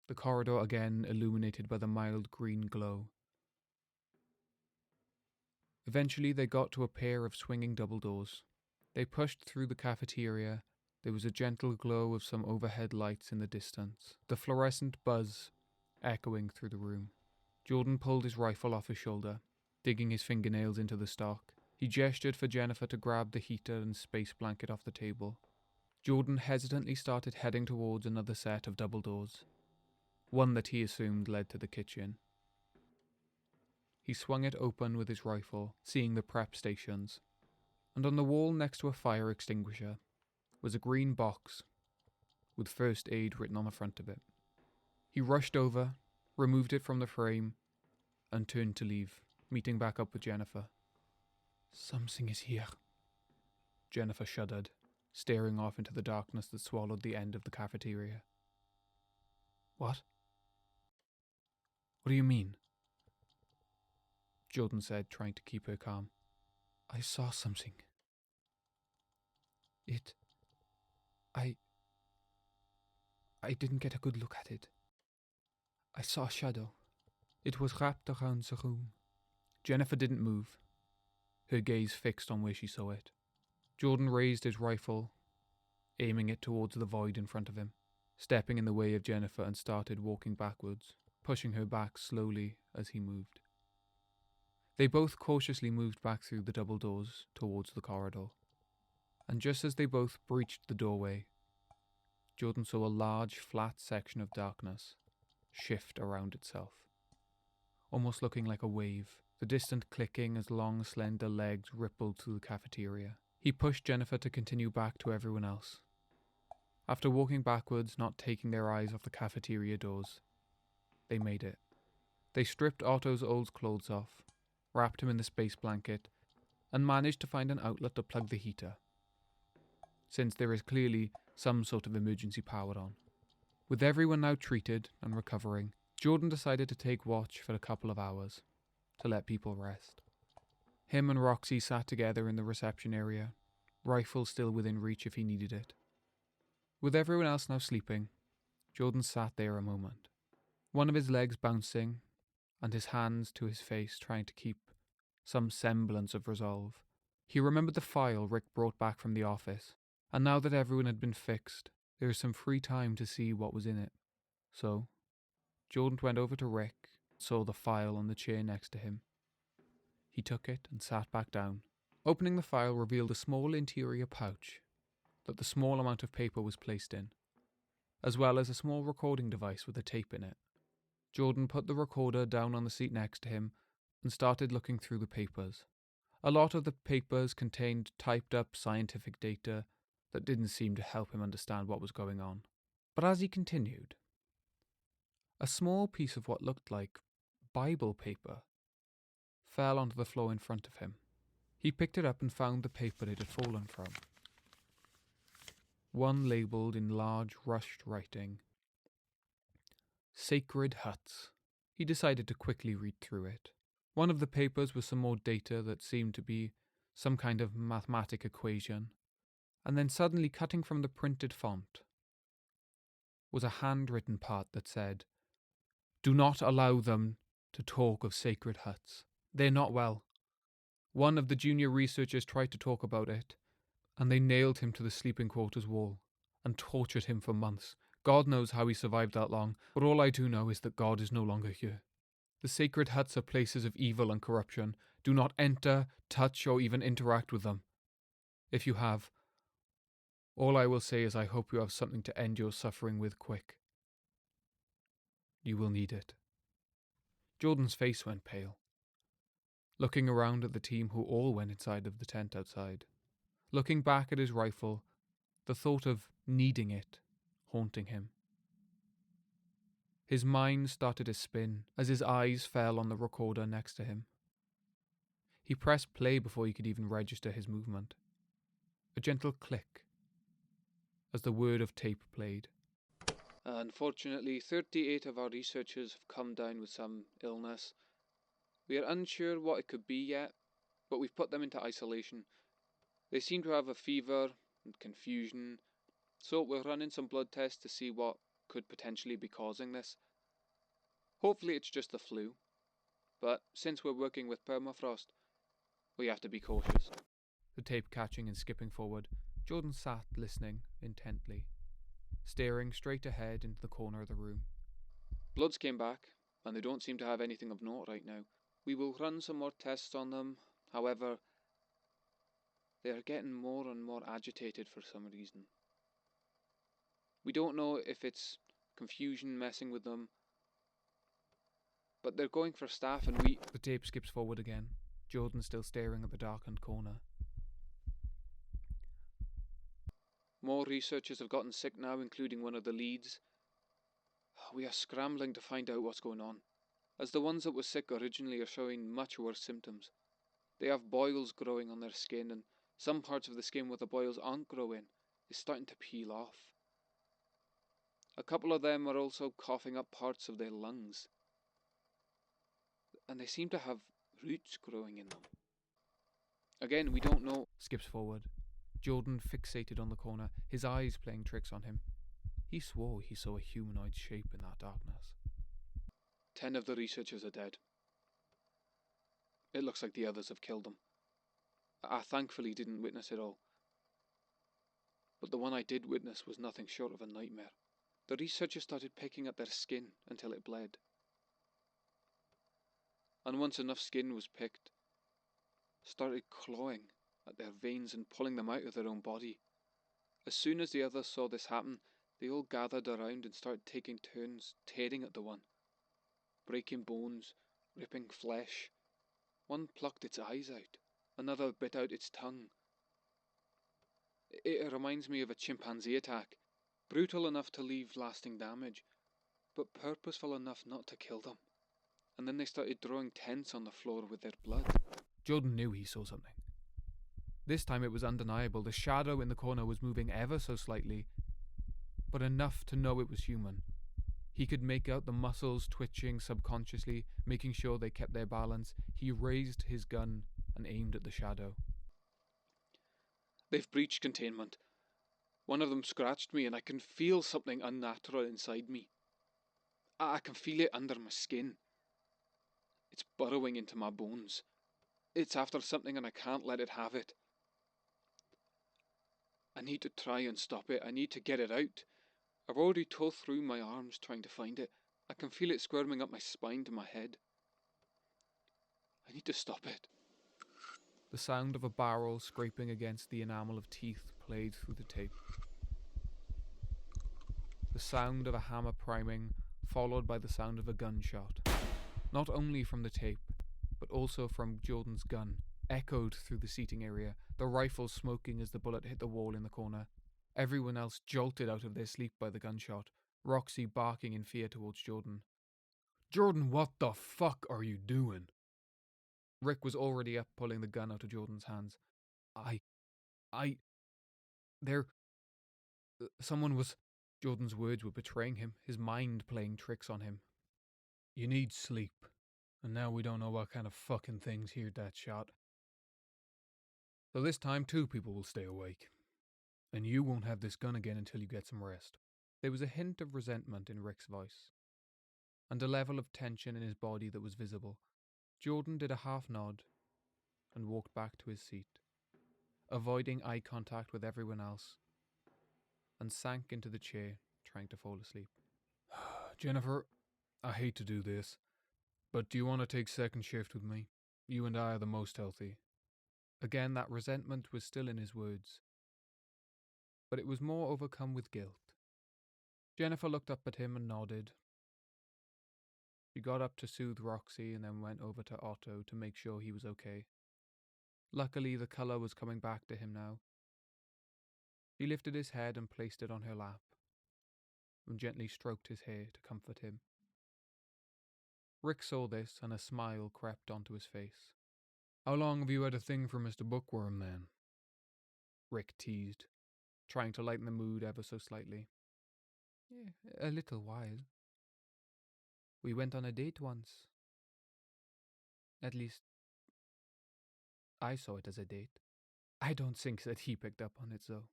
the corridor again illuminated by the mild green glow. Eventually they got to a pair of swinging double doors. They pushed through the cafeteria. There was a gentle glow of some overhead lights in the distance, the fluorescent buzz echoing through the room. Jordan pulled his rifle off his shoulder, digging his fingernails into the stock. He gestured for Jennifer to grab the heater and space blanket off the table. Jordan hesitantly started heading towards another set of double doors, one that he assumed led to the kitchen. He swung it open with his rifle, seeing the prep stations, and on the wall next to a fire extinguisher was a green box with first aid written on the front of it. He rushed over, removed it from the frame, and turned to leave, meeting back up with Jennifer. "Something is here." Jennifer shuddered, staring off into the darkness that swallowed the end of the cafeteria. "What? What do you mean?" Jordan said, trying to keep her calm. "I saw something. I didn't get a good look at it. I saw a shadow. It was wrapped around the room." Jennifer didn't move, her gaze fixed on where she saw it. Jordan raised his rifle, aiming it towards the void in front of him, stepping in the way of Jennifer, and started walking backwards, pushing her back slowly as he moved. They both cautiously moved back through the double doors towards the corridor, and just as they both breached the doorway, Jordan saw a large, flat section of darkness shift around itself, almost looking like a wave, the distant clicking as long, slender legs rippled through the cafeteria. He pushed Jennifer to continue back to everyone else. After walking backwards, not taking their eyes off the cafeteria doors, they made it. They stripped Otto's old clothes off, wrapped him in the space blanket, and managed to find an outlet to plug the heater, since there is clearly some sort of emergency power on. With everyone now treated and recovering, Jordan decided to take watch for a couple of hours, to let people rest. Him and Roxy sat together in the reception area, rifle still within reach if he needed it. With everyone else now sleeping, Jordan sat there a moment, one of his legs bouncing and his hands to his face trying to keep some semblance of resolve. He remembered the file Rick brought back from the office, and now that everyone had been fixed, there was some free time to see what was in it. So, Jordan went over to Rick and saw the file on the chair next to him. He took it and sat back down. Opening the file revealed a small interior pouch that the small amount of paper was placed in, as well as a small recording device with a tape in it. Jordan put the recorder down on the seat next to him and started looking through the papers. A lot of the papers contained typed up scientific data that didn't seem to help him understand what was going on. But as he continued, a small piece of what looked like Bible paper fell onto the floor in front of him. He picked it up and found the paper it had fallen from. One labelled in large, rushed writing, "Sacred Huts." He decided to quickly read through it. One of the papers was some more data that seemed to be some kind of mathematic equation, and then suddenly cutting from the printed font was a handwritten part that said, "Do not allow them to talk of sacred huts. They're not well. One of the junior researchers tried to talk about it, and they nailed him to the sleeping quarters wall and tortured him for months. God knows how he survived that long, but all I do know is that God is no longer here. The sacred huts are places of evil and corruption. Do not enter, touch, or even interact with them. If you have, all I will say is I hope you have something to end your suffering with quick. You will need it." Jordan's face went pale, looking around at the team who all went inside of the tent outside. Looking back at his rifle, the thought of needing it haunting him. His mind started to spin as his eyes fell on the recorder next to him. He pressed play before he could even register his movement. A gentle click as the word of tape played. "Unfortunately, 38 of our researchers have come down with some illness. We are unsure what it could be yet, but we've put them into isolation. They seem to have a fever and confusion, so we're running some blood tests to see what could potentially be causing this. Hopefully it's just the flu, but since we're working with permafrost, we have to be cautious." The tape catching and skipping forward, Jordan sat listening intently, staring straight ahead into the corner of the room. "Bloods came back, and they don't seem to have anything of note right now. We will run some more tests on them. However, they are getting more and more agitated for some reason. We don't know if it's confusion messing with them, but they're going for staff and we... The tape skips forward again, Jordan still staring at the darkened corner. More researchers have gotten sick now, including one of the leads. We are scrambling to find out what's going on, as the ones that were sick originally are showing much worse symptoms. They have boils growing on their skin, and some parts of the skin where the boils aren't growing is starting to peel off. A couple of them are also coughing up parts of their lungs, and they seem to have roots growing in them. Again, we don't know. Skips forward. Jordan fixated on the corner, his eyes playing tricks on him. He swore he saw a humanoid shape in that darkness. 10 of the researchers are dead. It looks like the others have killed them. I thankfully didn't witness it all. But the one I did witness was nothing short of a nightmare. The researchers started picking at their skin until it bled. And once enough skin was picked, started clawing at their veins and pulling them out of their own body. As soon as the others saw this happen, they all gathered around and started taking turns tearing at the one, breaking bones, ripping flesh. One plucked its eyes out, another bit out its tongue. It reminds me of a chimpanzee attack, brutal enough to leave lasting damage, but purposeful enough not to kill them. And then they started drawing tents on the floor with their blood. Jordan knew he saw something. This time it was undeniable. The shadow in the corner was moving ever so slightly, but enough to know it was human. He could make out the muscles twitching subconsciously, making sure they kept their balance. He raised his gun and aimed at the shadow. They've breached containment. One of them scratched me and I can feel something unnatural inside me. I can feel it under my skin. It's burrowing into my bones. It's after something and I can't let it have it. I need to try and stop it. I need to get it out. I've already tore through my arms trying to find it. I can feel it squirming up my spine to my head. I need to stop it. The sound of a barrel scraping against the enamel of teeth played through the tape. The sound of a hammer priming, followed by the sound of a gunshot. Not only from the tape, but also from Jordan's gun, echoed through the seating area, the rifle smoking as the bullet hit the wall in the corner. Everyone else jolted out of their sleep by the gunshot, Roxy barking in fear towards Jordan. Jordan, what the fuck are you doing? Rick was already up, pulling the gun out of Jordan's hands. Someone was... Jordan's words were betraying him, his mind playing tricks on him. You need sleep, and now we don't know what kind of fucking things heard that shot. So this time 2 people will stay awake. And you won't have this gun again until you get some rest. There was a hint of resentment in Rick's voice, and a level of tension in his body that was visible. Jordan did a half nod and walked back to his seat, avoiding eye contact with everyone else, and sank into the chair, trying to fall asleep. Jennifer, I hate to do this, but do you want to take second shift with me? You and I are the most healthy. Again, that resentment was still in his words, but it was more overcome with guilt. Jennifer looked up at him and nodded. She got up to soothe Roxy and then went over to Otto to make sure he was okay. Luckily, the colour was coming back to him now. She lifted his head and placed it on her lap, and gently stroked his hair to comfort him. Rick saw this, and a smile crept onto his face. How long have you had a thing for Mr. Bookworm, then? Rick teased, trying to lighten the mood ever so slightly. A little while. We went on a date once. At least, I saw it as a date. I don't think that he picked up on it, though.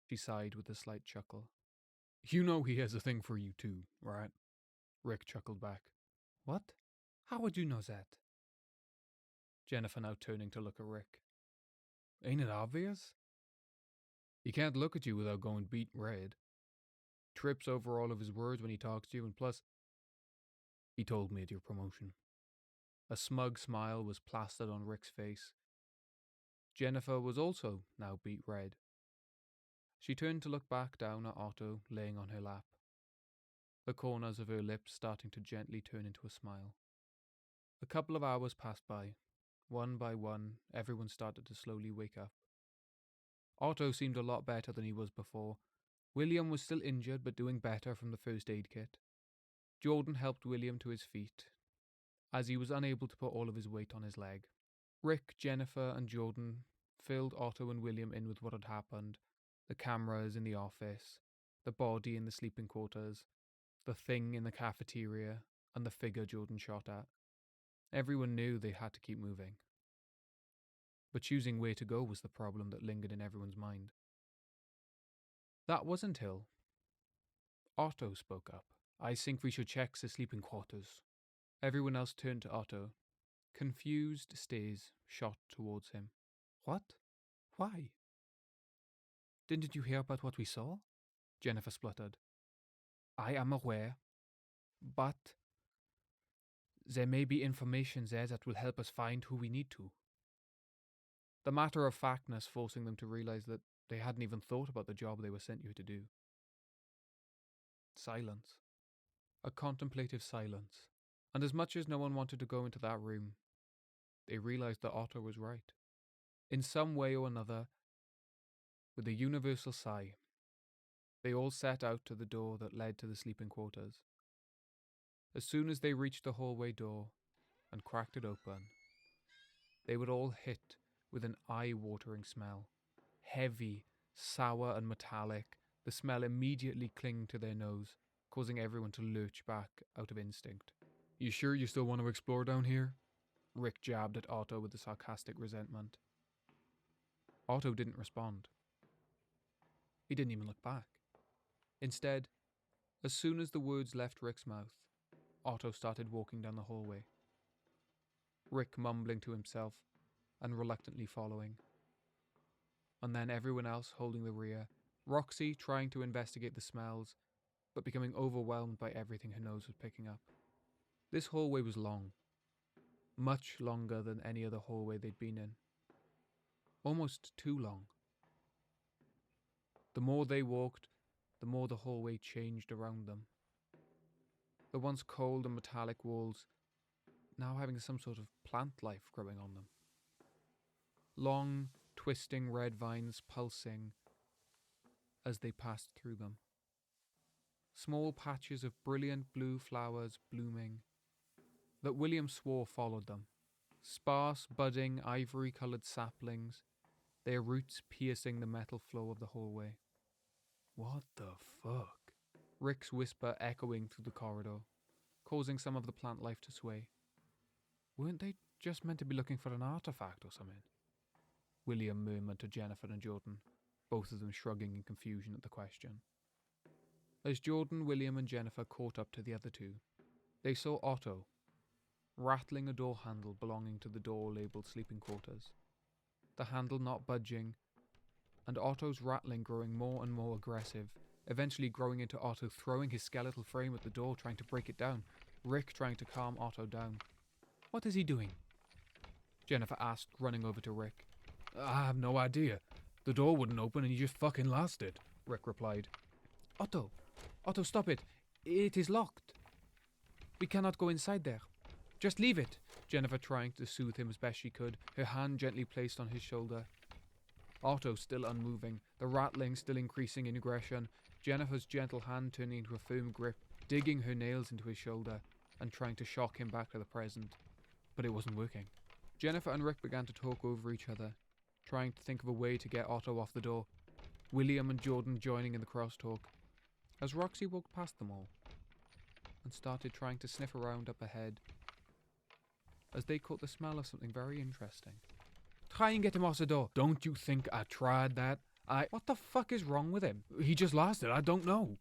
She sighed with a slight chuckle. You know he has a thing for you too, right? Rick chuckled back. What? How would you know that? Jennifer now turning to look at Rick. Ain't it obvious? He can't look at you without going beet red. Trips over all of his words when he talks to you, and plus, he told me at your promotion. A smug smile was plastered on Rick's face. Jennifer was also now beet red. She turned to look back down at Otto laying on her lap. the corners of her lips starting to gently turn into a smile. A couple of hours passed by. One by one, everyone started to slowly wake up. Otto seemed a lot better than he was before. William was still injured but doing better from the first aid kit. Jordan helped William to his feet, as he was unable to put all of his weight on his leg. Rick, Jennifer, and Jordan filled Otto and William in with what had happened: the cameras in the office, the body in the sleeping quarters, the thing in the cafeteria, and the figure Jordan shot at. Everyone knew they had to keep moving. But choosing where to go was the problem that lingered in everyone's mind. That was until Otto spoke up. "I think we should check the sleeping quarters." Everyone else turned to Otto. Confused stares shot towards him. "What? Why?" "Didn't you hear about what we saw?" Jennifer spluttered. "I am aware, but there may be information there that will help us find who we need to." The matter-of-factness forcing them to realize that they hadn't even thought about the job they were sent here to do. Silence. A contemplative silence. And as much as no one wanted to go into that room, they realized that Otto was right. In some way or another, with a universal sigh, they all set out to the door that led to the sleeping quarters. As soon as they reached the hallway door and cracked it open, they were all hit with an eye-watering smell. Heavy, sour and metallic, the smell immediately clinged to their nose, causing everyone to lurch back out of instinct. "You sure you still want to explore down here?" Rick jabbed at Otto with a sarcastic resentment. Otto didn't respond. He didn't even look back. Instead, as soon as the words left Rick's mouth, Otto started walking down the hallway. Rick mumbling to himself and reluctantly following. And then everyone else holding the rear, Roxy trying to investigate the smells, but becoming overwhelmed by everything her nose was picking up. This hallway was long. Much longer than any other hallway they'd been in. Almost too long. The more they walked, the more the hallway changed around them. The once cold and metallic walls now having some sort of plant life growing on them. Long, twisting red vines pulsing as they passed through them. Small patches of brilliant blue flowers blooming that William swore followed them. Sparse, budding, ivory-coloured saplings, their roots piercing the metal floor of the hallway. "What the fuck?" Rick's whisper echoing through the corridor, causing some of the plant life to sway. "Weren't they just meant to be looking for an artifact or something?" William murmured to Jennifer and Jordan, both of them shrugging in confusion at the question. As Jordan, William and Jennifer caught up to the other two, they saw Otto rattling a door handle belonging to the door labelled sleeping quarters. The handle not budging, and Otto's rattling growing more and more aggressive, eventually growing into Otto throwing his skeletal frame at the door trying to break it down, Rick trying to calm Otto down. "What is he doing?" Jennifer asked, running over to Rick. "I have no idea. The door wouldn't open and he just fucking lost it," Rick replied. Otto, stop it. It is locked. We cannot go inside there. Just leave it," Jennifer trying to soothe him as best she could, her hand gently placed on his shoulder. Otto still unmoving, the rattling still increasing in aggression, Jennifer's gentle hand turning into a firm grip, digging her nails into his shoulder, and trying to shock him back to the present. But it wasn't working. Jennifer and Rick began to talk over each other, trying to think of a way to get Otto off the door, William and Jordan joining in the crosstalk, as Roxy walked past them all, and started trying to sniff around up ahead, as they caught the smell of something very interesting. "Try and get him off the door." "Don't you think I tried that? What the fuck is wrong with him? He just lost it, I don't know."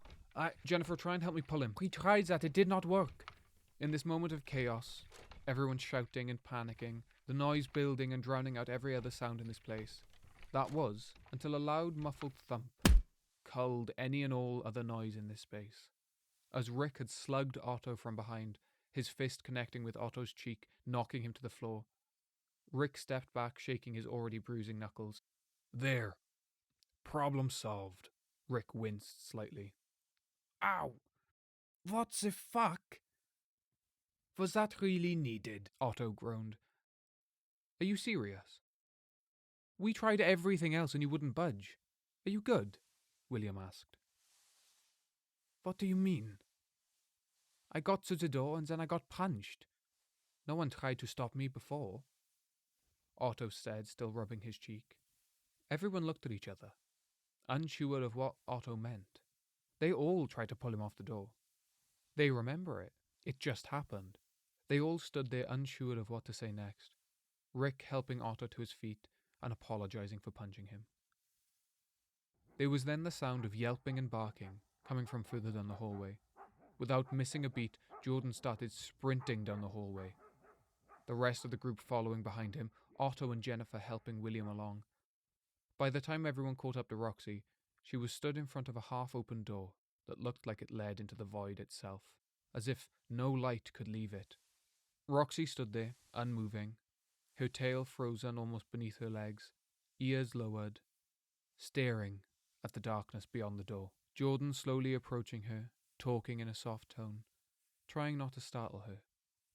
Jennifer, try and help me pull him." "We tried that, it did not work." In this moment of chaos, everyone shouting and panicking, the noise building and drowning out every other sound in this place. That was, until a loud muffled thump culled any and all other noise in this space. As Rick had slugged Otto from behind, his fist connecting with Otto's cheek, knocking him to the floor. Rick stepped back, shaking his already bruising knuckles. "There. Problem solved." Rick winced slightly. "Ow!" What the fuck? Was that really needed? Otto groaned. Are you serious? We tried everything else and you wouldn't budge. Are you good? William asked. What do you mean? I got to the door and then I got punched. No one tried to stop me before. Otto said, still rubbing his cheek. Everyone looked at each other, unsure of what Otto meant. They all tried to pull him off the door. They remember it. It just happened. They all stood there unsure of what to say next, Rick helping Otto to his feet and apologizing for punching him. There was then the sound of yelping and barking coming from further down the hallway. Without missing a beat, Jordan started sprinting down the hallway. The rest of the group following behind him, Otto and Jennifer helping William along. By the time everyone caught up to Roxy, she was stood in front of a half-open door that looked like it led into the void itself, as if no light could leave it. Roxy stood there, unmoving, her tail frozen almost beneath her legs, ears lowered, staring at the darkness beyond the door. Jordan slowly approaching her, talking in a soft tone, trying not to startle her,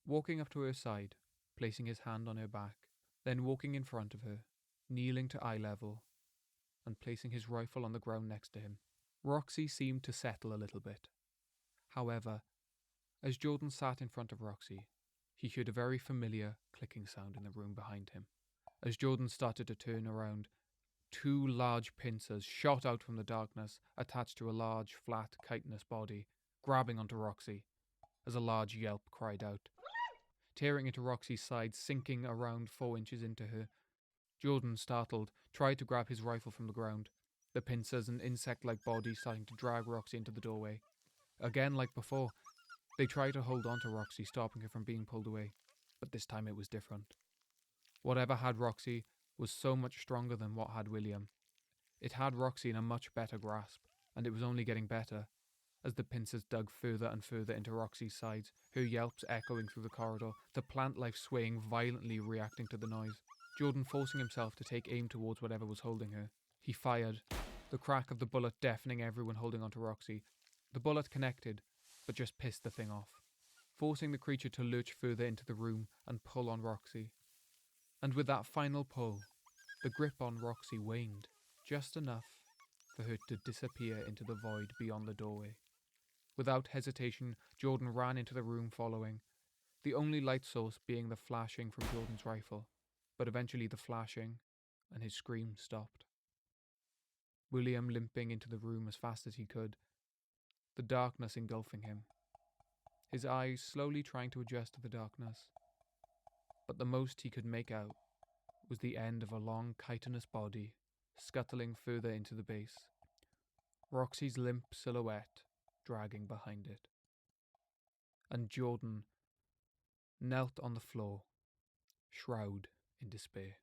walking up to her side, placing his hand on her back, then walking in front of her, kneeling to eye level, and placing his rifle on the ground next to him. Roxy seemed to settle a little bit. However, as Jordan sat in front of Roxy, he heard a very familiar clicking sound in the room behind him. As Jordan started to turn around, two large pincers shot out from the darkness, attached to a large, flat, chitinous body, grabbing onto Roxy, as a large yelp cried out. Tearing into Roxy's side, sinking around 4 inches into her, Jordan, startled, tried to grab his rifle from the ground, the pincers and insect-like body starting to drag Roxy into the doorway. Again, like before, they tried to hold on to Roxy, stopping her from being pulled away, but this time it was different. Whatever had Roxy was so much stronger than what had William. It had Roxy in a much better grasp, and it was only getting better, as the pincers dug further and further into Roxy's sides, her yelps echoing through the corridor, the plant life swaying violently reacting to the noise. Jordan forcing himself to take aim towards whatever was holding her. He fired, the crack of the bullet deafening everyone holding onto Roxy. The bullet connected, but just pissed the thing off, forcing the creature to lurch further into the room and pull on Roxy. And with that final pull, the grip on Roxy waned, just enough for her to disappear into the void beyond the doorway. Without hesitation, Jordan ran into the room following, the only light source being the flashing from Jordan's rifle, but eventually the flashing and his scream stopped. William limping into the room as fast as he could, the darkness engulfing him, his eyes slowly trying to adjust to the darkness. But the most he could make out was the end of a long chitinous body scuttling further into the base, Roxy's limp silhouette dragging behind it. And Jordan knelt on the floor, shroud in despair.